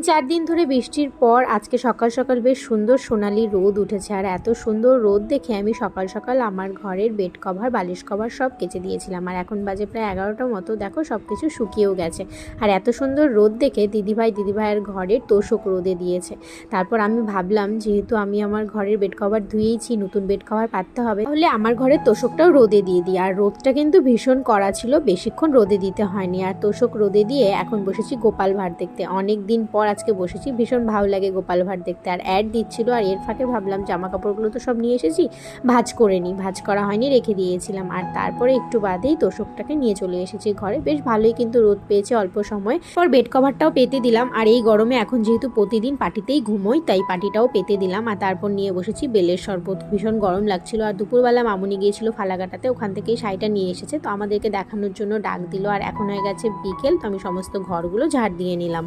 3-4 দিন ধরে বৃষ্টির পর আজকে সকাল সকাল বেশ সুন্দর সোনালি রোদ উঠেছে। আর এত সুন্দর রোদ দেখে আমি সকাল সকাল আমার ঘরের বেড কভার বালিশ কভার সব কেচে দিয়েছিলাম। আর এখন বাজে প্রায় 11টার মতো, দেখো সব কিছু শুকিয়েও গেছে। আর এত সুন্দর রোদ দেখে দিদিভাইয়ের ঘরের তোষক রোদে দিয়েছে। তারপর আমি ভাবলাম যেহেতু আমি আমার ঘরের বেড কভার ধুয়েইছি, নতুন বেড কভার পাততে হবে, তাহলে আমার ঘরের তোষকটাও রোদে দিয়ে দিই। আর রোদটা কিন্তু ভীষণ কড়া ছিল, বেশিক্ষণ রোদে দিতে হয়নি। আর তোষক রোদে দিয়ে এখন বসেছি গোপাল ভাঁড় দেখতে। অনেক দিন পর আজকে বসেছি, ভীষণ ভালো লাগে গোপাল ভাঁড় দেখতে। আর অ্যাড দিচ্ছিল, আর এর ফাঁকে ভাবলাম জামা কাপড়গুলো তো সব নিয়ে এসেছি, ভাঁজ করে নিই। ভাঁজ করা হয়নি, রেখে দিয়েছিলাম। আর তারপরে একটু বাদেই তোষকটাকে নিয়ে চলে এসেছি ঘরে। বেশ ভালোই কিন্তু রোদ পেয়েছে অল্প সময় পর। বেড কভারটাও পেতে দিলাম। আর এই গরমে এখন যেহেতু প্রতিদিন পাটিতেই ঘুমোই, তাই পাটিটাও পেতে দিলাম। আর তারপর নিয়ে বসেছি বেলের শরবত। ভীষণ গরম লাগছিল। আর দুপুরবেলা মামুনি গিয়েছিল ফালাকাটাতে, ওখান থেকেই শাড়িটা নিয়ে এসেছে, তো আমাদেরকে দেখানোর জন্য ডাক দিল। আর এখন হয়ে গেছে বিকেল, তো আমি সমস্ত ঘরগুলো ঝাড় দিয়ে নিলাম।